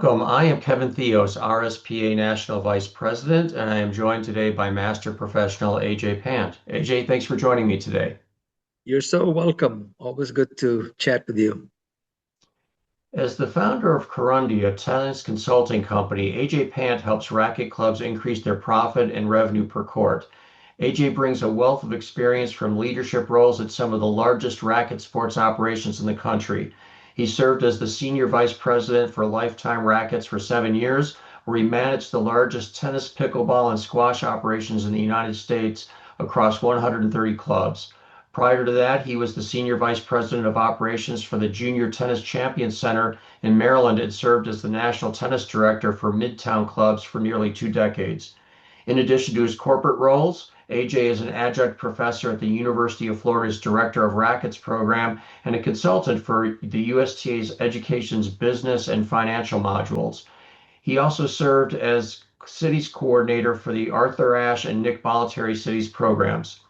Welcome. I am Kevin Theos, RSPA National Vice President, and I am joined today by Master Professional Ajay Pant. Ajay, thanks for joining me today. You're so welcome. Always good to chat with you. As the founder of Karundy, a tennis consulting company, Ajay Pant helps racket clubs increase their profit and revenue per court. AJ brings a wealth of experience from leadership roles at some of the largest racket sports operations in the country. He served as the senior vice president for Life Time Racquets for 7 years, where he managed the largest tennis, pickleball, and squash operations in the United States across 130 clubs. Prior to that, he was the senior vice president of operations for the Junior Tennis Champions Center in Maryland and served as the national tennis director for Midtown Clubs for nearly 2 decades. In addition to his corporate roles, AJ is an adjunct professor at the University of Florida's Director of Rackets program and a consultant for the USTA's Education's business and financial modules. He also served as cities coordinator for the Arthur Ashe and Nick Bollettieri cities programs.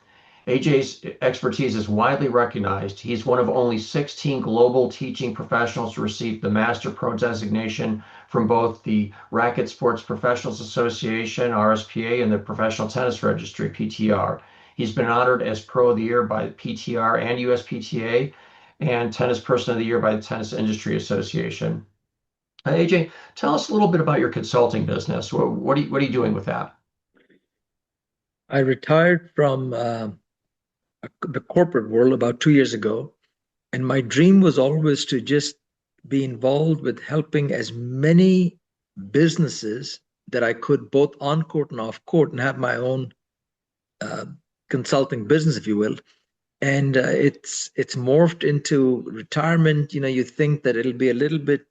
AJ's expertise is widely recognized. He's one of only 16 global teaching professionals to receive the Master Pro designation from both the Racquet Sports Professionals Association, RSPA, and the Professional Tennis Registry, PTR. He's been honored as Pro of the Year by PTR and USPTA and Tennis Person of the Year by the Tennis Industry Association. AJ, tell us a little bit about your consulting business. What are you doing with that? I retired from the corporate world about 2 years ago, and my dream was always to just be involved with helping as many businesses that I could, both on court and off court, and have my own uh, consulting business, if you will. And it's morphed into retirement. You think that it'll be a little bit,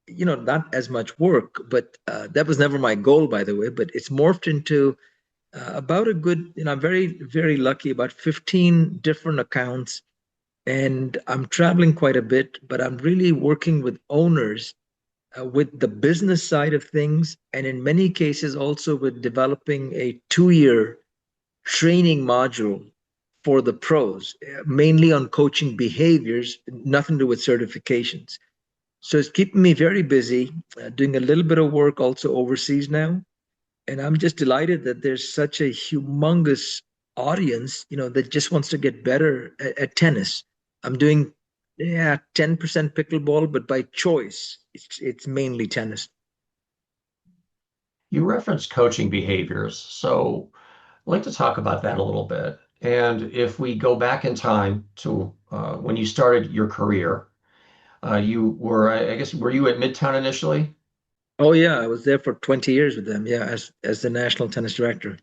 not as much work, but that was never my goal, by the way. But it's morphed into about a good, I'm very, very lucky, about 15 different accounts. And I'm traveling quite a bit, but I'm really working with owners with the business side of things. And in many cases, also with developing a 2 year training module for the pros, mainly on coaching behaviors, nothing to do with certifications. So it's keeping me very busy, doing a little bit of work also overseas now. And I'm just delighted that there's such a humongous audience, that just wants to get better at tennis. I'm doing, yeah, 10% pickleball, but by choice. It's mainly tennis. You referenced coaching behaviors, so I'd like to talk about that a little bit. And if we go back in time to when you started your career, you were, I guess, were you at Midtown initially? Oh yeah, I was there for 20 years with them. Yeah, as the national tennis director.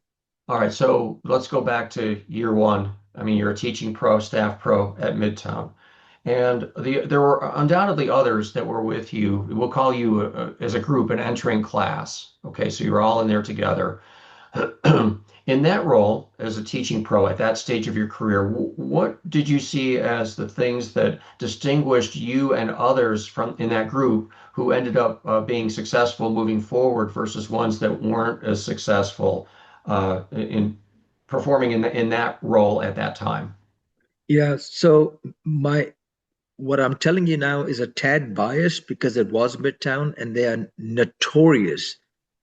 All right, so let's go back to year one. I mean, you're a teaching pro, staff pro at Midtown. And there were undoubtedly others that were with you. We'll call you as a group an entering class. Okay, so you're all in there together. In that role as a teaching pro at that stage of your career, what did you see as the things that distinguished you and others from in that group who ended up being successful moving forward versus ones that weren't as successful in performing in that role at that time? Yeah, so my what I'm telling you now is a tad biased because it was Midtown and they are notorious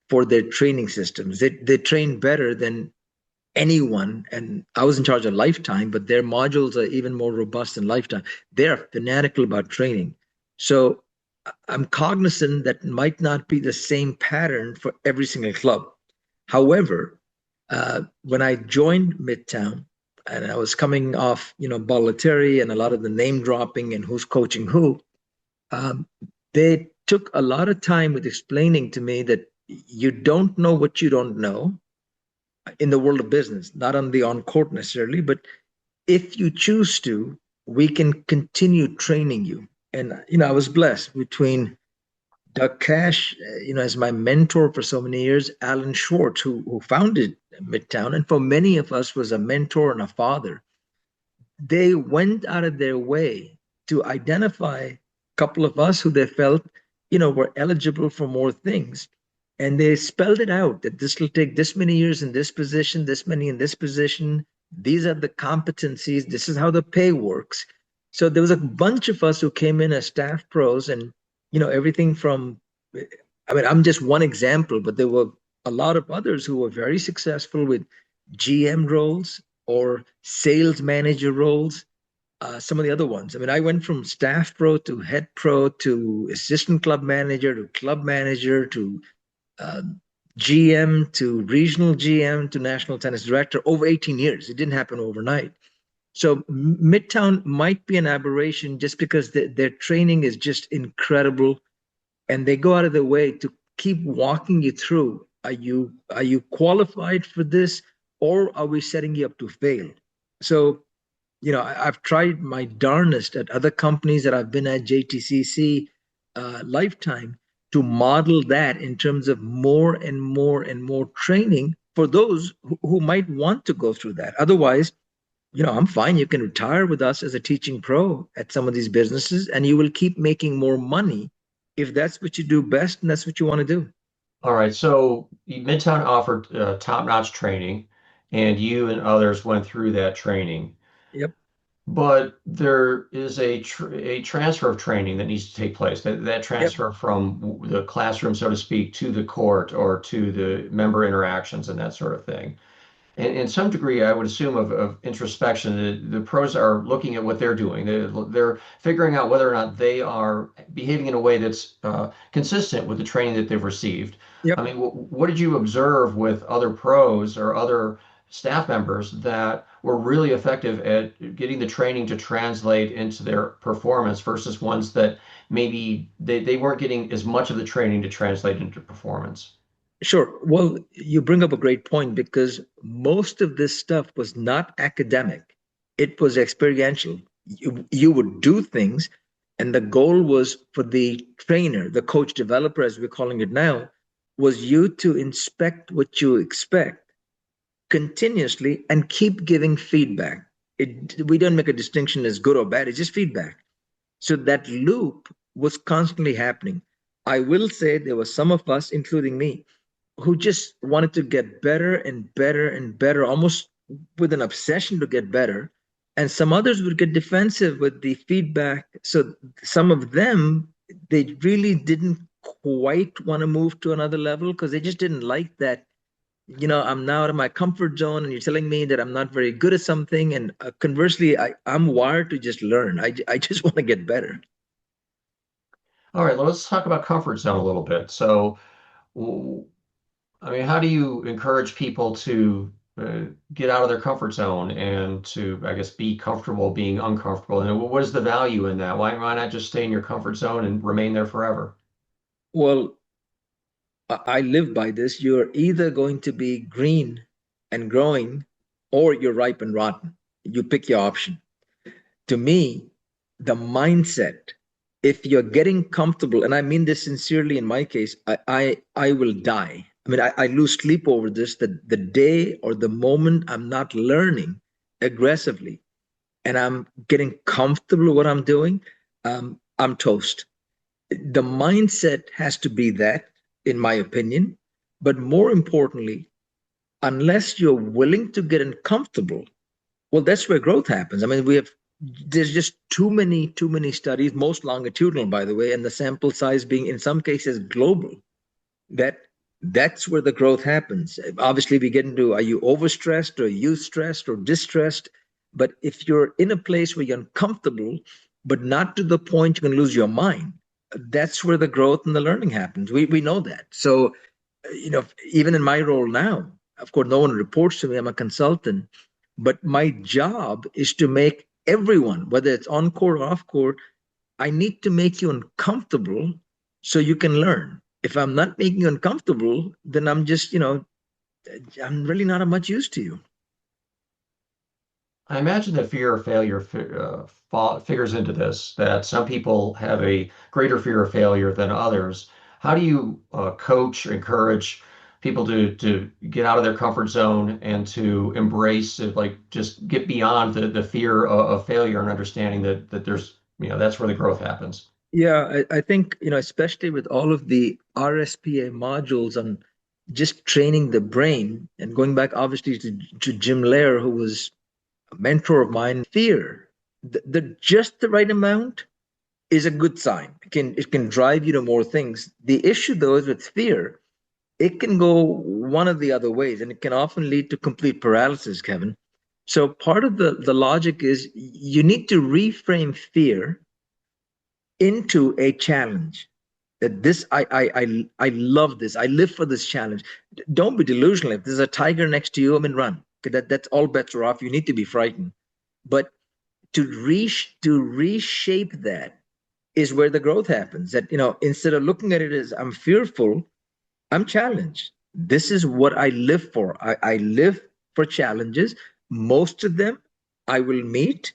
for their training systems. They train better than anyone. And I was in charge of Lifetime, but their modules are even more robust than Lifetime. They're fanatical about training. So I'm cognizant that might not be the same pattern for every single club. However, when I joined Midtown, and I was coming off, Bollettieri and a lot of the name dropping and who's coaching who, um, they took a lot of time with explaining to me that you don't know what you don't know in the world of business, not on the on court necessarily, but if you choose to, we can continue training you. And I was blessed between Doug Cash, as my mentor for so many years, Alan Schwartz, who founded Midtown, and for many of us was a mentor and a father. They went out of their way to identify a couple of us who they felt, were eligible for more things. And they spelled it out that this will take this many years in this position, this many in this position. These are the competencies. This is how the pay works. So there was a bunch of us who came in as staff pros and, everything from I mean, I'm just one example, but there were a lot of others who were very successful with GM roles or sales manager roles. Some of the other ones. I mean, I went from staff pro to head pro to assistant club manager to uh, GM to regional GM to national tennis director over 18 years. It didn't happen overnight. So Midtown might be an aberration just because their training is just incredible, and they go out of their way to keep walking you through. Are you qualified for this, or are we setting you up to fail? So I've tried my darnest at other companies that I've been at, JTCC, Lifetime, to model that in terms of more and more and more training for those who might want to go through that. Otherwise, I'm fine. You can retire with us as a teaching pro at some of these businesses, and you will keep making more money if that's what you do best and that's what you want to do. All right, so Midtown offered top-notch training, and you and others went through that training. Yep. But there is a transfer of training that needs to take place. That Yep. transfer from the classroom, so to speak, to the court or to the member interactions and that sort of thing. And in some degree, I would assume of introspection, the pros are looking at what they're doing. They're figuring out whether or not they are behaving in a way that's consistent with the training that they've received. I Yep. mean, what did you observe with other pros or other staff members that were really effective at getting the training to translate into their performance versus ones that maybe they weren't getting as much of the training to translate into performance? Sure. Well, you bring up a great point because most of this stuff was not academic, it was experiential. You would do things, and the goal was for the trainer, the coach developer, as we're calling it now, was you to inspect what you expect continuously and keep giving feedback. We don't make a distinction as good or bad, it's just feedback. So that loop was constantly happening. I will say there were some of us, including me, who just wanted to get better and better and better, almost with an obsession to get better. And some others would get defensive with the feedback. So some of them, they really didn't quite want to move to another level because they just didn't like that. I'm now out of my comfort zone, and you're telling me that I'm not very good at something. And conversely, I'm wired to just learn. I just want to get better. All right, let's talk about comfort zone a little bit. So, I mean, how do you encourage people to get out of their comfort zone and to, I guess, be comfortable being uncomfortable? And what is the value in that? Why not just stay in your comfort zone and remain there forever? Well, I live by this. You're either going to be green and growing, or you're ripe and rotten. You pick your option. To me, the mindset, if you're getting comfortable, and I mean this sincerely in my case, I will die. I mean, I lose sleep over this, that the day or the moment I'm not learning aggressively and I'm getting comfortable with what I'm doing, I'm toast. The mindset has to be that, in my opinion. But more importantly, unless you're willing to get uncomfortable, well, that's where growth happens. I mean, there's just too many studies, most longitudinal, by the way, and the sample size being in some cases global, that that's where the growth happens. Obviously, we get into, are you overstressed or you stressed or distressed? But if you're in a place where you're uncomfortable, but not to the point you can lose your mind, that's where the growth and the learning happens. We know that. So, even in my role now, of course, no one reports to me. I'm a consultant, but my job is to make everyone, whether it's on court or off court, I need to make you uncomfortable so you can learn. If I'm not making you uncomfortable, then I'm just, I'm really not of much use to you. I imagine that fear of failure figures into this, that some people have a greater fear of failure than others. How do you coach, encourage people to get out of their comfort zone and to embrace it, like just get beyond the fear of failure and understanding that there's, that's where the growth happens? Yeah, I think, especially with all of the RSPA modules on just training the brain and going back obviously to Jim Lair, who was a mentor of mine, fear, just the right amount. is a good sign. It can drive you to more things. The issue though is with fear, it can go one of the other ways, and it can often lead to complete paralysis, Kevin. So part of the logic is you need to reframe fear into a challenge. That this I love this. I live for this challenge. Don't be delusional. If there's a tiger next to you, I mean, run. Okay, that's all bets are off. You need to be frightened. But to reshape that is where the growth happens. That instead of looking at it as I'm fearful, I'm challenged. This is what I live for. I live for challenges. Most of them I will meet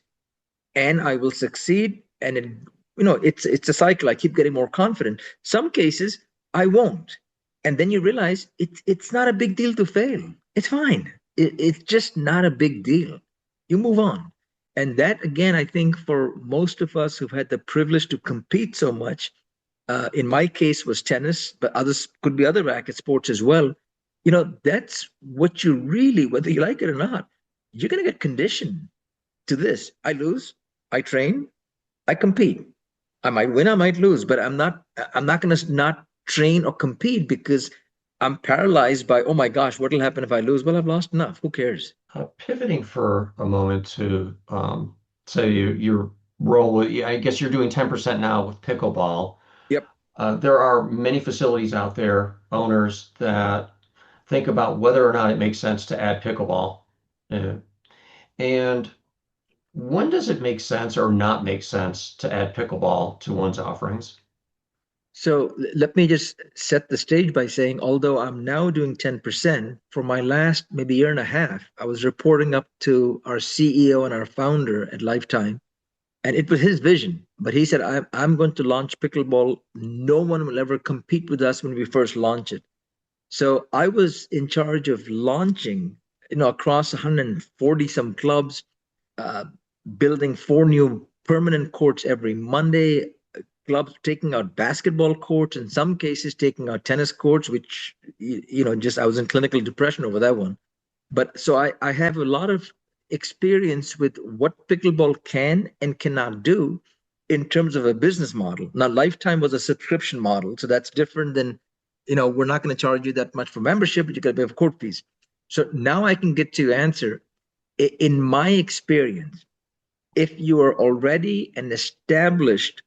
and I will succeed. And it's a cycle. I keep getting more confident. Some cases I won't. And then you realize it's not a big deal to fail. It's fine. It's just not a big deal. You move on. And that, again, I think for most of us who've had the privilege to compete so much, in my case was tennis, but others could be other racket sports as well. That's what you really, whether you like it or not, you're going to get conditioned to this. I lose, I train, I compete. I might win, I might lose, but I'm not going to not train or compete because I'm paralyzed by, oh my gosh, what'll happen if I lose? Well, I've lost enough. Who cares? Pivoting for a moment to say your role, I guess you're doing 10% now with pickleball. Yep. There are many facilities out there, owners that think about whether or not it makes sense to add pickleball. Uh, and when does it make sense or not make sense to add pickleball to one's offerings? So let me just set the stage by saying, although I'm now doing 10%, for my last maybe year and a half, I was reporting up to our CEO and our founder at Lifetime, and it was his vision. But he said, I'm going to launch pickleball. No one will ever compete with us when we first launch it. So I was in charge of launching, across 140 some clubs, uh, building 4 new permanent courts every Monday, clubs taking out basketball courts, in some cases taking out tennis courts, which, just I was in clinical depression over that one. But so I have a lot of experience with what pickleball can and cannot do in terms of a business model. Now, Lifetime was a subscription model, so that's different than, we're not going to charge you that much for membership, but you got to pay for court fees. So now I can get to answer. In my experience, if you are already an established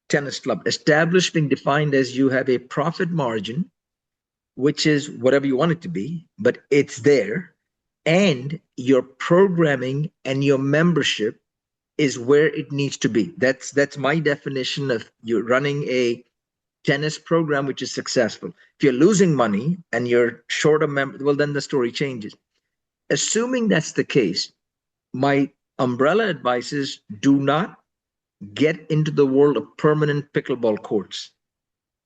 tennis club, established being defined as you have a profit margin, which is whatever you want it to be, but it's there, and your programming and your membership is where it needs to be. That's my definition of you running a tennis program which is successful. If you're losing money and you're short of member, well, then the story changes. Assuming that's the case, my umbrella advice is do not get into the world of permanent pickleball courts.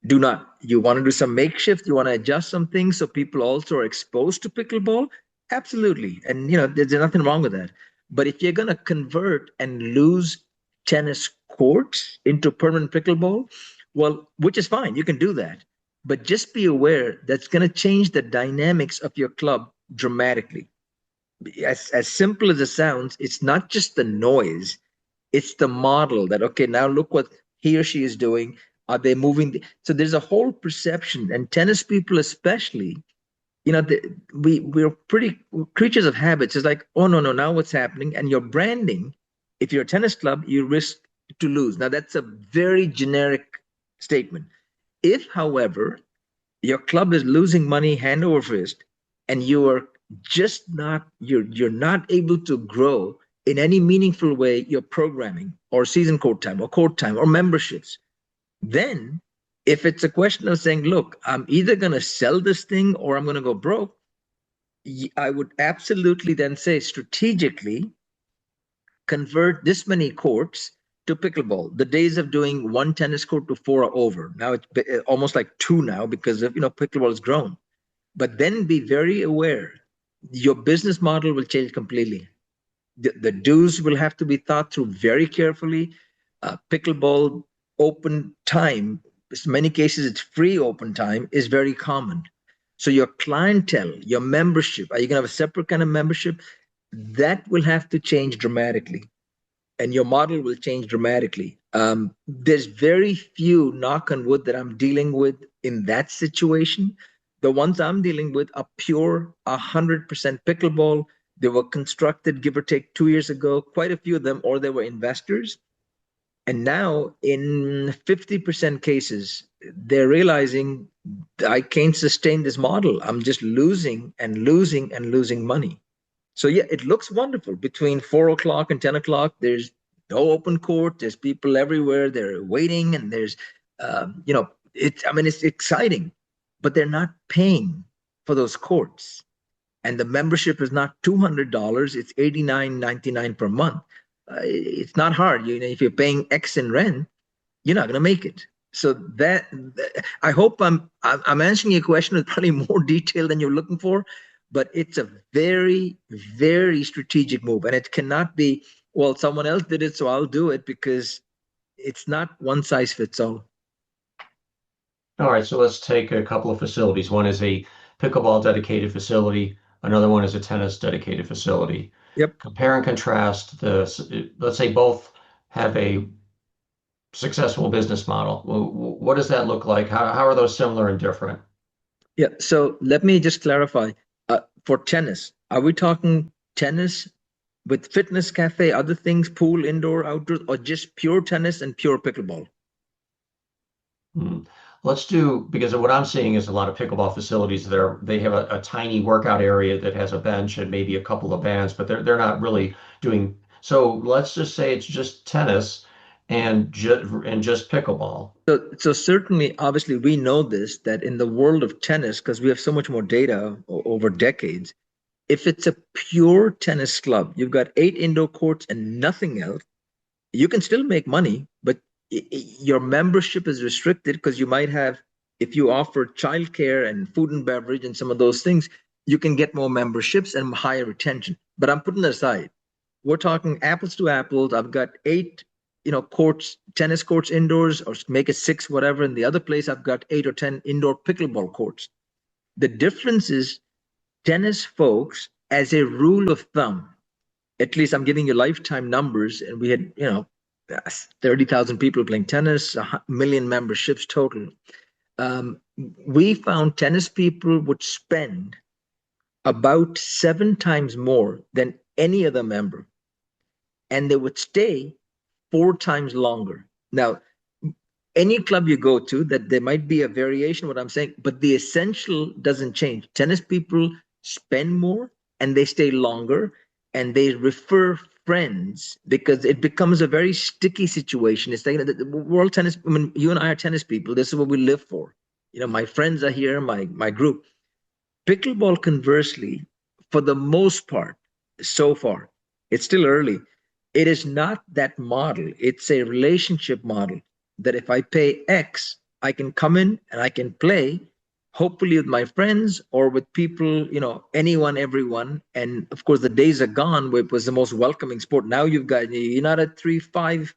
Do not. You want to do some makeshift, you want to adjust some things so people also are exposed to pickleball? Absolutely. And there's nothing wrong with that. But if you're going to convert and lose tennis courts into permanent pickleball, well, which is fine, you can do that. But just be aware that's going to change the dynamics of your club dramatically. As simple as it sounds, it's not just the noise, it's the model that, okay, now look what he or she is doing. Are they moving? So there's a whole perception, and tennis people especially, we're pretty creatures of habits. It's like, oh no, no, now what's happening? And your branding, if you're a tennis club, you risk to lose. Now that's a very generic statement. If, however, your club is losing money hand over fist, and you are just not you're not able to grow in any meaningful way your programming or season court time or memberships, then if it's a question of saying, look, I'm either going to sell this thing or I'm going to go broke, I would absolutely then say strategically convert this many courts to pickleball. The days of doing one tennis court to four are over. Now it's almost like two now because of, pickleball has grown. But then be very aware your business model will change completely. The dues will have to be thought through very carefully. Pickleball open time, in many cases it's free open time, is very common. So your clientele, your membership, are you going to have a separate kind of membership? That will have to change dramatically, and your model will change dramatically. There's very few, knock on wood, that I'm dealing with in that situation. The ones I'm dealing with are pure 100% pickleball. They were constructed, give or take, 2 years ago, quite a few of them, or they were investors. And now, in 50% cases, they're realizing I can't sustain this model. I'm just losing and losing and losing money. So yeah, it looks wonderful. Between 4 o'clock and 10 o'clock, there's no open court. There's people everywhere. They're waiting, and there's, it's. I mean, it's exciting, but they're not paying for those courts, and the membership is not $200. It's 89.99 per month. It's not hard. If you're paying X in rent, you're not going to make it. So I hope I'm answering your question with probably more detail than you're looking for, but it's a very, very strategic move, and it cannot be, well, someone else did it, so I'll do it, because it's not one size fits all. All right, so let's take a couple of facilities. One is a pickleball dedicated facility. Another one is a tennis dedicated facility. Yep. Compare and contrast let's say both have a successful business model. What does that look like? How are those similar and different? Yeah. So let me just clarify. For tennis, are we talking tennis with fitness cafe, other things, pool, indoor, outdoor, or just pure tennis and pure pickleball? Hmm. Let's do, because what I'm seeing is a lot of pickleball facilities there. They have a tiny workout area that has a bench and maybe a couple of bands, but they're not really doing. So let's just say it's just tennis and just pickleball. So certainly, obviously, we know this, that in the world of tennis, because we have so much more data over decades, if it's a pure tennis club, you've got 8 indoor courts and nothing else, you can still make money, but your membership is restricted, because you might have, if you offer childcare and food and beverage and some of those things, you can get more memberships and higher retention. But I'm putting that aside. We're talking apples to apples. I've got 8 courts, tennis courts indoors, or make it 6, whatever. In the other place, I've got 8 or 10 indoor pickleball courts. The difference is, tennis folks, as a rule of thumb, at least I'm giving you lifetime numbers, and we had 30,000 people playing tennis, a million memberships total. We found tennis people would spend about 7 times more than any other member, and they would stay 4 times longer. Now, any club you go to, that there might be a variation of what I'm saying, but the essential doesn't change. Tennis people spend more and they stay longer, and they refer friends, because it becomes a very sticky situation. It's like the world tennis. I mean, you and I are tennis people. This is what we live for. My friends are here, my group. Pickleball, conversely, for the most part, so far, it's still early. It is not that model. It's a relationship model, that if I pay X, I can come in and I can play, hopefully with my friends or with people, anyone, everyone. And of course, the days are gone where it was the most welcoming sport. Now you're not at 3-5,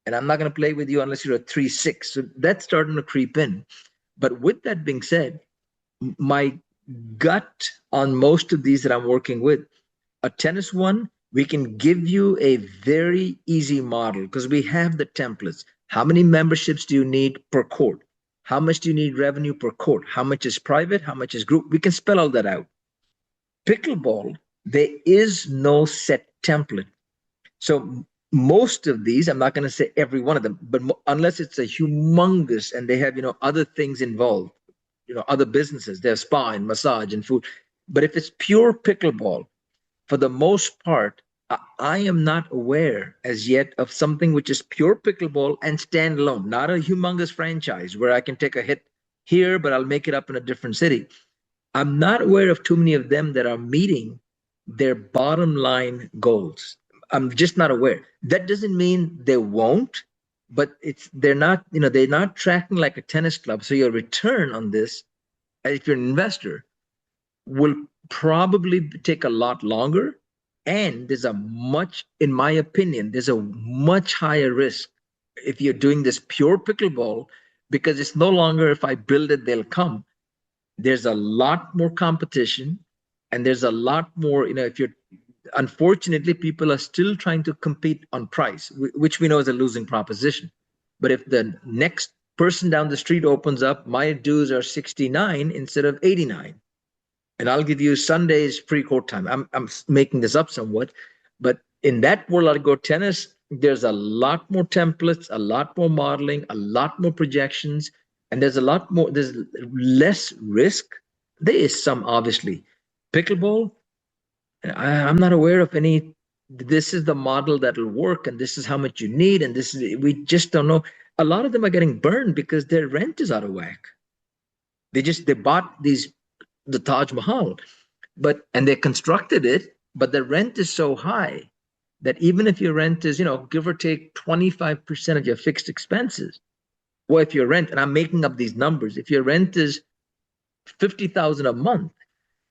and I'm not going to play with you unless you're a 3-6. So that's starting to creep in. But with that being said, my gut on most of these that I'm working with, a tennis one, we can give you a very easy model, because we have the templates. How many memberships do you need per court? How much do you need revenue per court? How much is private? How much is group? We can spell all that out. Pickleball, there is no set template. So most of these, I'm not going to say every one of them, but unless it's a humongous and they have, other things involved, other businesses, there's spa and massage and food. But if it's pure pickleball, for the most part, I am not aware as yet of something which is pure pickleball and standalone, not a humongous franchise where I can take a hit here, but I'll make it up in a different city. I'm not aware of too many of them that are meeting their bottom line goals. I'm just not aware. That doesn't mean they won't, but they're not tracking like a tennis club. So your return on this, if you're an investor, will probably take a lot longer. And in my opinion, there's a much higher risk if you're doing this pure pickleball, because it's no longer, if I build it, they'll come. There's a lot more competition, and there's a lot more, if you're unfortunately, people are still trying to compete on price, which we know is a losing proposition. But if the next person down the street opens up, my dues are 69 instead of 89, and I'll give you Sundays free court time. I'm making this up somewhat, but in that world, I'll go tennis. There's a lot more templates, a lot more modeling, a lot more projections, and there's a lot more. There's less risk. There is some, obviously. Pickleball, I'm not aware of any. This is the model that'll work, and this is how much you need, and this is, we just don't know. A lot of them are getting burned because their rent is out of whack. They bought the Taj Mahal, but and they constructed it, but the rent is so high that even if your rent is, give or take 25% of your fixed expenses, well, if your rent, and I'm making up these numbers, if your rent is 50,000 a month,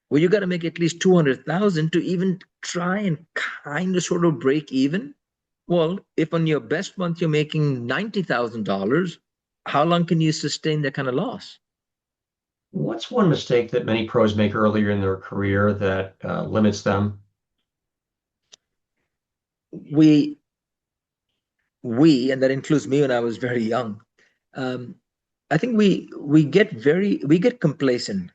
well, you got to make at least 200,000 to even try and kind of sort of break even. Well, if on your best month you're making $90,000, how long can you sustain that kind of loss? What's one mistake that many pros make earlier in their career that limits them? We and that includes me when I was very young. Um, I think we get complacent.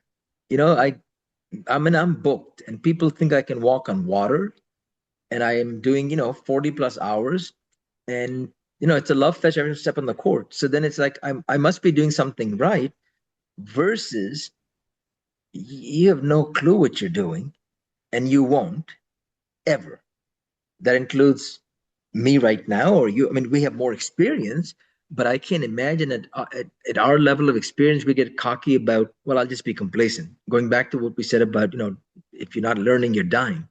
I'm booked, and people think I can walk on water, and I am doing 40 plus hours, and it's a love fest every step on the court. So then it's like I must be doing something right, versus you have no clue what you're doing, and you won't ever. That includes me right now, or you. I mean, we have more experience, but I can't imagine at our level of experience we get cocky about, well, I'll just be complacent. Going back to what we said about, if you're not learning, you're dying.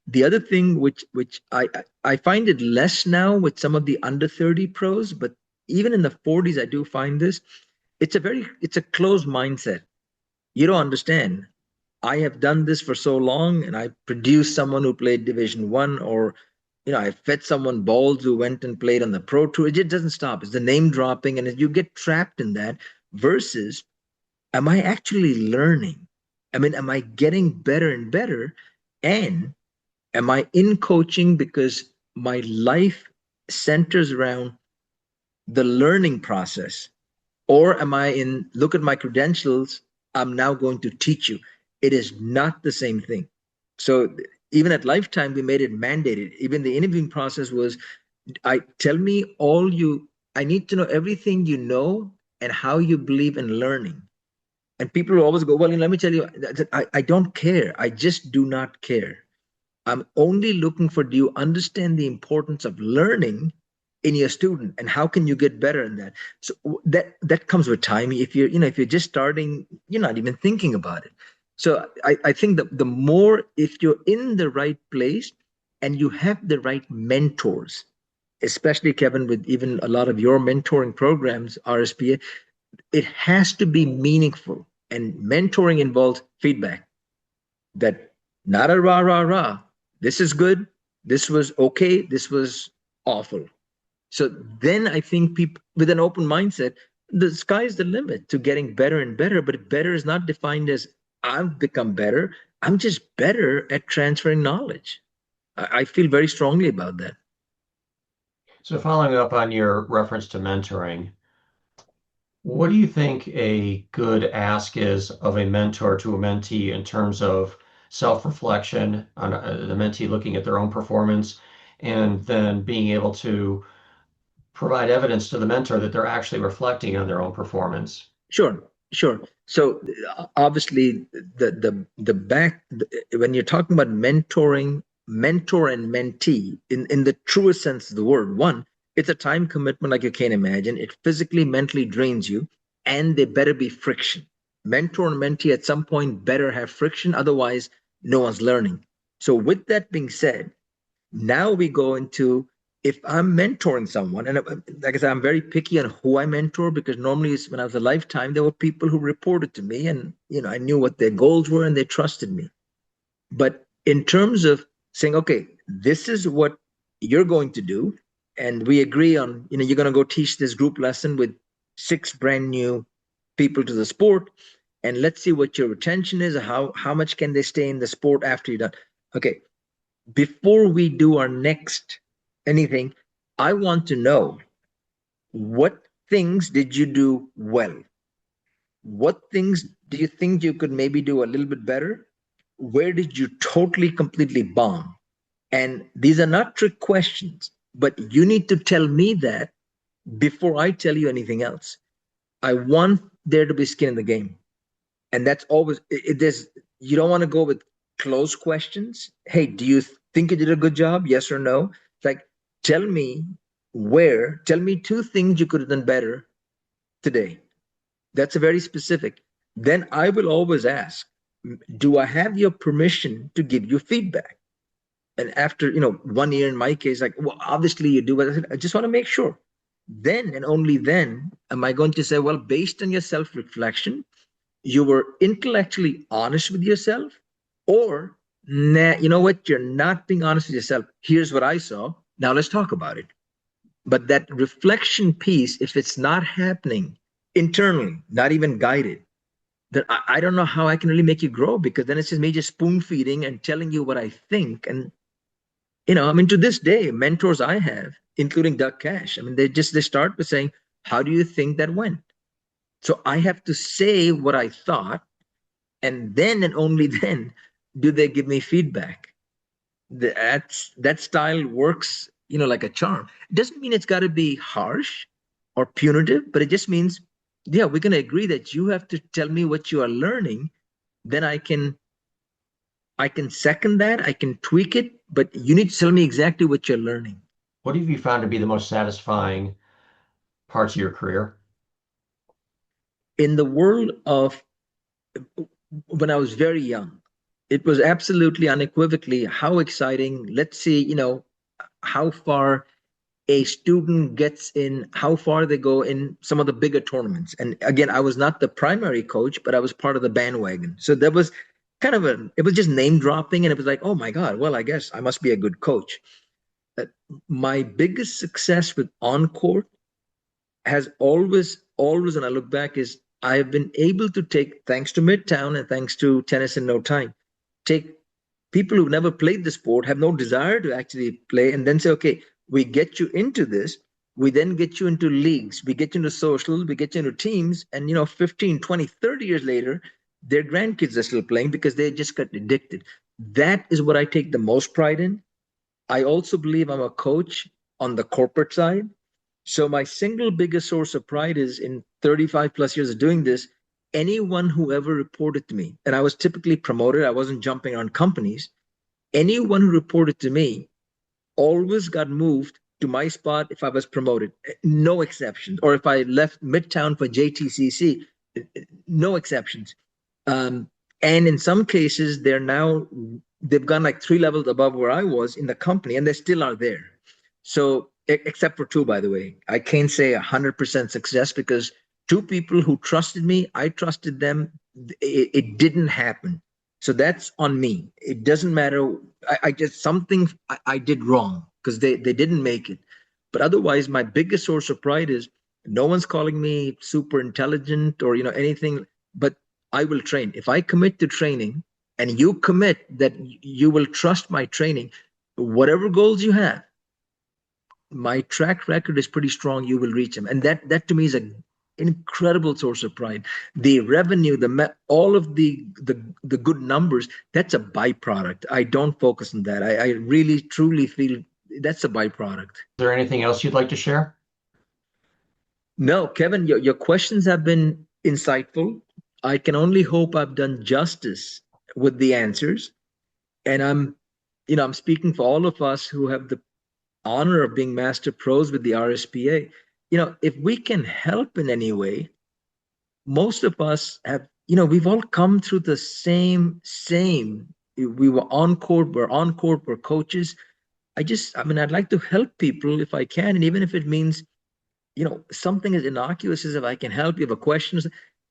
The other thing, which I find it less now with some of the under 30 pros, but even in the 40s, I do find this. It's a closed mindset. You don't understand. I have done this for so long, and I produced someone who played Division One, or I fed someone balls who went and played on the Pro Tour. It just doesn't stop. It's the name dropping, and you get trapped in that. Versus, am I actually learning? I mean, am I getting better and better? And am I in coaching because my life centers around the learning process? Or am I in, look at my credentials, I'm now going to teach you? It is not the same thing. So even at Lifetime, we made it mandated. Even the interviewing process was, tell me all you, I need to know everything you know and how you believe in learning. And people will always go, well, let me tell you, I don't care. I just do not care. I'm only looking for, do you understand the importance of learning in your student, and how can you get better in that? So that comes with time. If you're just starting, you're not even thinking about it. So I think that the more, if you're in the right place and you have the right mentors, especially Kevin, with even a lot of your mentoring programs, RSPA, it has to be meaningful. And mentoring involves feedback, that not a rah, rah, rah. This is good. This was okay. This was awful. So then I think people with an open mindset, the sky's the limit to getting better and better. But better is not defined as I've become better. I'm just better at transferring knowledge. I feel very strongly about that. So, following up on your reference to mentoring, what do you think a good ask is of a mentor to a mentee in terms of self-reflection on the mentee looking at their own performance and then being able to provide evidence to the mentor that they're actually reflecting on their own performance? Sure, sure. So obviously, when you're talking about mentoring, mentor and mentee in the truest sense of the word, one, it's a time commitment like you can't imagine. It physically, mentally drains you, and there better be friction. Mentor and mentee at some point better have friction, otherwise, no one's learning. So, with that being said, now we go into, if I'm mentoring someone, and like I said, I'm very picky on who I mentor, because normally when I was a Lifetime, there were people who reported to me, and I knew what their goals were and they trusted me. But in terms of saying, okay, this is what you're going to do, and we agree on, you're going to go teach this group lesson with 6 brand new people to the sport, and let's see what your retention is, how much can they stay in the sport after you're done. Okay, before we do our next anything, I want to know what things did you do well? What things do you think you could maybe do a little bit better? Where did you totally, completely bomb? And these are not trick questions, but you need to tell me that before I tell you anything else. I want there to be skin in the game. And that's always, there's, you don't want to go with closed questions. Hey, do you think you did a good job? Yes or no? It's like, tell me tell me two things you could have done better today. That's a very specific. Then I will always ask, do I have your permission to give you feedback? And after, 1 year in my case, like, well, obviously you do, but I just want to make sure. Then and only then am I going to say, well, based on your self reflection, you were intellectually honest with yourself, or nah, you know what, you're not being honest with yourself. Here's what I saw. Now let's talk about it. But that reflection piece, if it's not happening internally, not even guided, then I don't know how I can really make you grow, because then it's just me just spoon feeding and telling you what I think. And I mean, to this day, mentors I have, including Doug Cash, I mean, they start by saying, "How do you think that went?" So I have to say what I thought, and then and only then do they give me feedback. That style works, like a charm. It doesn't mean it's got to be harsh or punitive, but it just means, yeah, we're going to agree that you have to tell me what you are learning. Then I can second that, I can tweak it, but you need to tell me exactly what you're learning. What have you found to be the most satisfying parts of your career? In the world of when I was very young, it was absolutely unequivocally how exciting. Let's see, how far a student gets in, how far they go in some of the bigger tournaments. And again, I was not the primary coach, but I was part of the bandwagon. So there was it was just name dropping. And it was like, oh my God, well, I guess I must be a good coach. Uh, my biggest success with on-court has always, when I look back, is I've been able to take, thanks to Midtown and thanks to Tennis in No Time, take people who've never played the sport, have no desire to actually play, and then say, okay, we get you into this. We then get you into leagues, we get you into socials, we get you into teams, and 15, 20, 30 years later, their grandkids are still playing because they just got addicted. That is what I take the most pride in. I also believe I'm a coach on the corporate side. So my single biggest source of pride is, in 35 plus years of doing this, anyone who ever reported to me, and I was typically promoted, I wasn't jumping on companies, anyone who reported to me always got moved to my spot if I was promoted, no exceptions. Or if I left Midtown for JTCC, no exceptions. Um, and in some cases, they've gone like 3 levels above where I was in the company, and they still are there. So, except for two, by the way, I can't say 100% success, because two people who trusted me, I trusted them. It didn't happen. So that's on me. It doesn't matter. I just, something I did wrong because they didn't make it. But otherwise, my biggest source of pride is no one's calling me super intelligent or anything. But I will train. If I commit to training and you commit that you will trust my training, whatever goals you have, my track record is pretty strong. You will reach them, and that to me is an incredible source of pride. The revenue, all of the good numbers, that's a byproduct. I don't focus on that. I really truly feel that's a byproduct. Is there anything else you'd like to share? No, Kevin, your questions have been insightful. I can only hope I've done justice with the answers. And I'm speaking for all of us who have the honor of being master pros with the RSPA. If we can help in any way, most of us have, we've all come through the same. We were on court, we're coaches. I mean, I'd like to help people if I can. And even if it means something as innocuous as, if I can help, you have a question,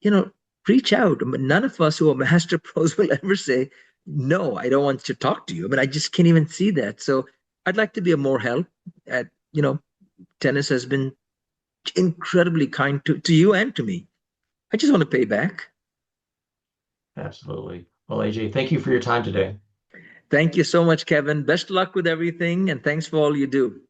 you know, reach out. I mean, none of us who are master pros will ever say, no, I don't want to talk to you. I mean, I just can't even see that. So I'd like to be a more help at, tennis has been incredibly kind to you and to me. I just want to pay back. Absolutely. Well, AJ, thank you for your time today. Thank you so much, Kevin. Best luck with everything, and thanks for all you do.